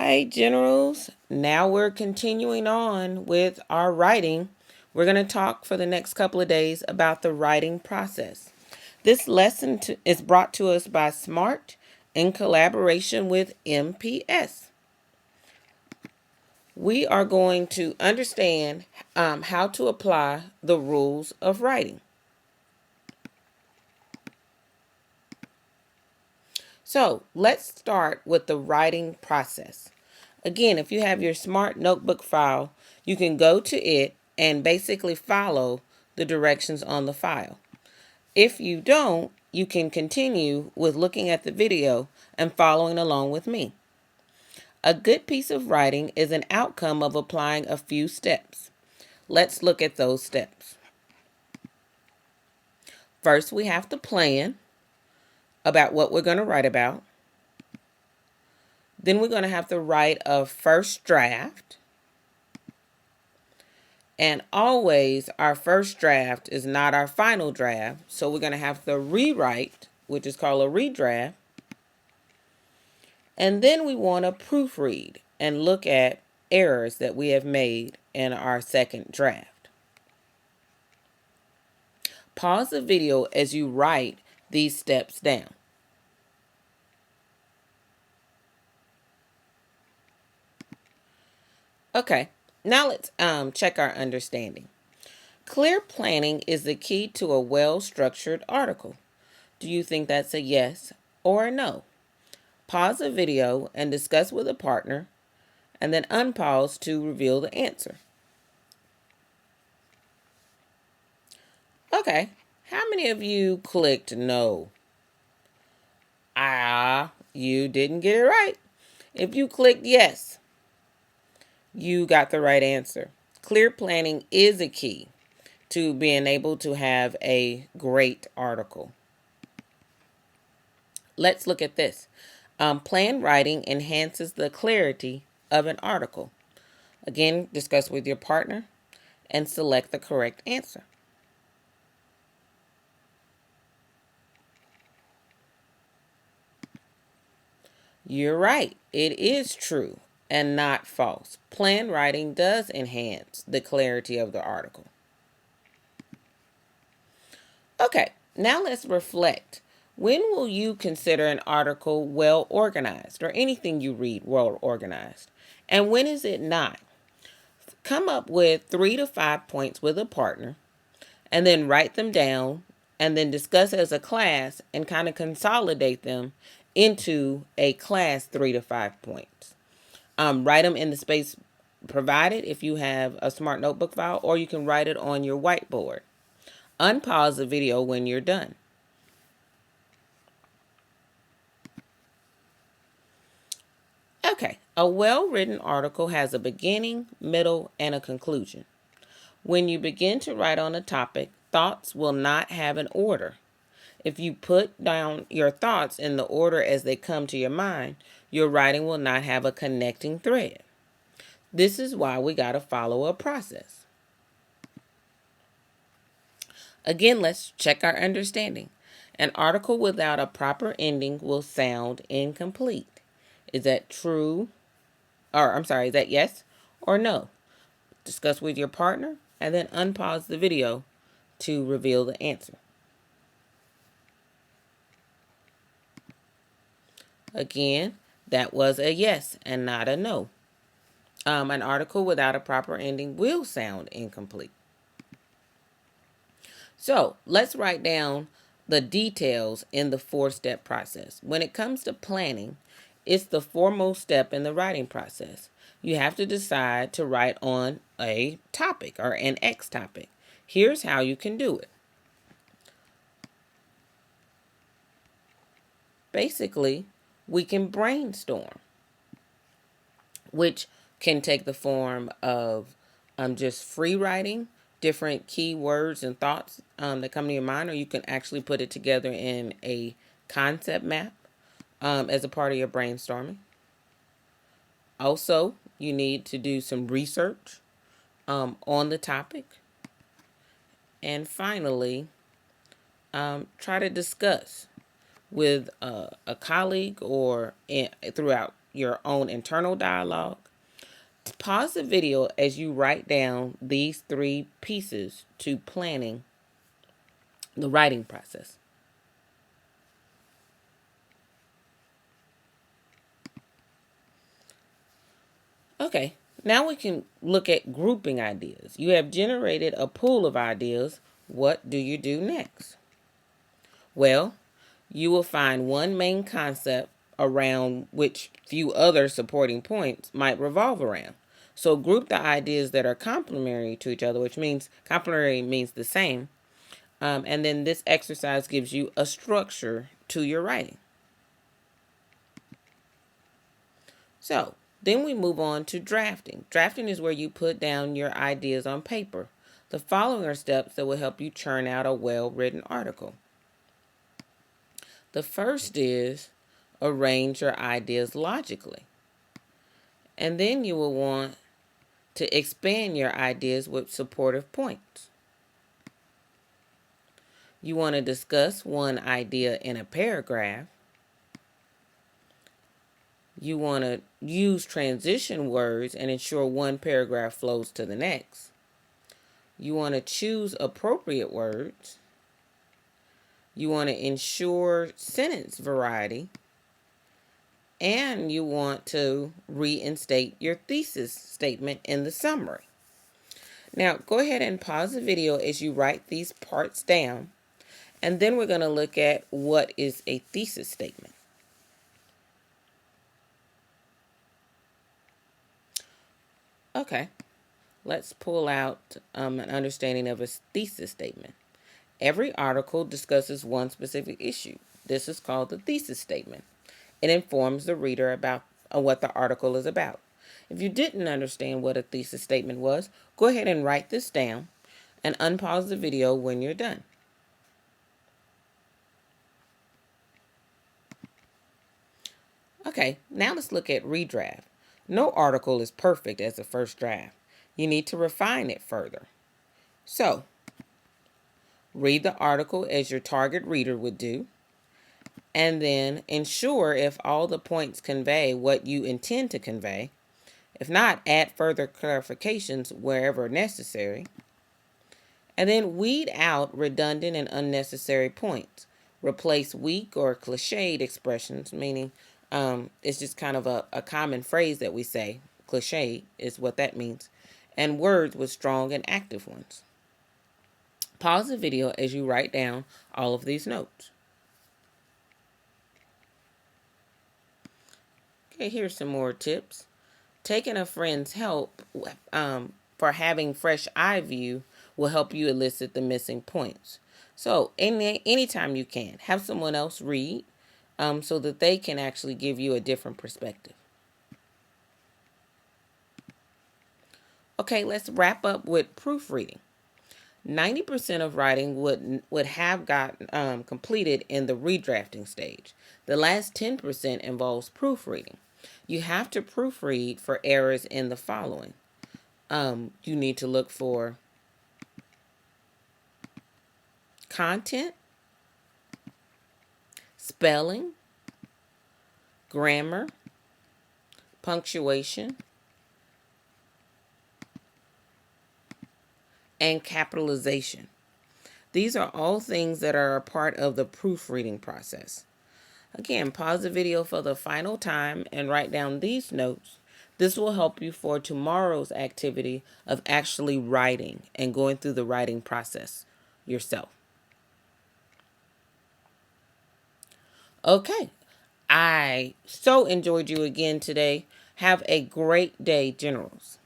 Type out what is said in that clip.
Hi, generals. Now we're continuing on with our writing. We're going to talk for the next couple of days about the writing process. This lesson is brought to us by SMART in collaboration with MPS. We are going to understand how to apply the rules of writing. So let's start with the writing process. Again, if you have your Smart Notebook file, you can go to it and basically follow the directions on the file. If you don't, you can continue with looking at the video and following along with me. A good piece of writing is an outcome of applying a few steps. Let's look at those steps. First, we have to plan about what we're going to write about. Then we're going to have to write a first draft. And always our first draft is not our final draft. So we're going to have to rewrite, which is called a redraft. And then we want to proofread and look at errors that we have made in our second draft. Pause the video as you write these steps down. Okay, now let's check our understanding. Clear planning is the key to a well-structured article. Do you think that's a yes or a no? Pause the video and discuss with a partner, and then unpause to reveal the answer. Okay, how many of you clicked no? You didn't get it right. If you clicked yes, you got the right answer. Clear planning is a key to being able to have a great article. Let's look at this. Planned writing enhances the clarity of an article. Again, discuss with your partner and select the correct answer. You're right. It is true and not false. Planned writing does enhance the clarity of the article. Okay, now let's reflect. When will you consider an article well organized, or anything you read well organized? And when is it not? Come up with 3 to 5 points with a partner, and then write them down, and then discuss as a class and kind of consolidate them into a class 3 to 5 points. Write them in the space provided if you have a Smart Notebook file, or you can write it on your whiteboard. Unpause the video when you're done. Okay, a well-written article has a beginning, middle, and a conclusion. When you begin to write on a topic, thoughts will not have an order. If you put down your thoughts in the order as they come to your mind, your writing will not have a connecting thread. This is why we got to follow a process. Again, let's check our understanding. An article without a proper ending will sound incomplete. Is that true? Is that yes or no? Discuss with your partner and then unpause the video to reveal the answer. Again, that was a yes and not a no. An article without a proper ending will sound incomplete. So let's write down the details in the 4-step process. When it comes to planning, it's the foremost step in the writing process. You have to decide to write on a topic or an X topic. Here's how you can do it. Basically, we can brainstorm, which can take the form of just free writing, different keywords and thoughts that come to your mind, or you can actually put it together in a concept map as a part of your brainstorming. Also, you need to do some research on the topic. And finally, try to discuss with a colleague or throughout your own internal dialogue. Pause the video as you write down these 3 pieces to planning the writing process. Okay, now we can look at grouping ideas. You have generated a pool of ideas. What do you do next? Well, you will find one main concept around which few other supporting points might revolve around. So group the ideas that are complementary to each other, which means complementary means the same. And then this exercise gives you a structure to your writing. So then we move on to drafting. Drafting is where you put down your ideas on paper. The following are steps that will help you churn out a well-written article. The first is arrange your ideas logically. And then you will want to expand your ideas with supportive points. You want to discuss one idea in a paragraph. You want to use transition words and ensure one paragraph flows to the next. You want to choose appropriate words. You want to ensure sentence variety. And you want to reinstate your thesis statement in the summary. Now, go ahead and pause the video as you write these parts down. And then we're going to look at what is a thesis statement. Okay, let's pull out an understanding of a thesis statement. Every article discusses one specific issue. This is called the thesis statement. It informs the reader about what the article is about. If you didn't understand what a thesis statement was, go ahead and write this down and unpause the video when you're done. Okay, now let's look at redraft. No article is perfect as a first draft. You need to refine it further. So, read the article as your target reader would do, and then ensure if all the points convey what you intend to convey. If not, add further clarifications wherever necessary. And then weed out redundant and unnecessary points. Replace weak or cliched expressions, meaning it's just kind of a common phrase that we say. Cliche is what that means. And words with strong and active ones. Pause the video as you write down all of these notes. Okay, here's some more tips. Taking a friend's help for having fresh eye view will help you elicit the missing points. So anytime you can, have someone else read so that they can actually give you a different perspective. Okay, let's wrap up with proofreading. 90% of writing would have got completed in the redrafting stage. The last 10% involves proofreading. You have to proofread for errors in the following. You need to look for content, spelling, grammar, punctuation, and capitalization. These are all things that are a part of the proofreading process. Again, pause the video for the final time and write down these notes. This will help you for tomorrow's activity of actually writing and going through the writing process yourself. Okay, I so enjoyed you again today. Have a great day, Generals.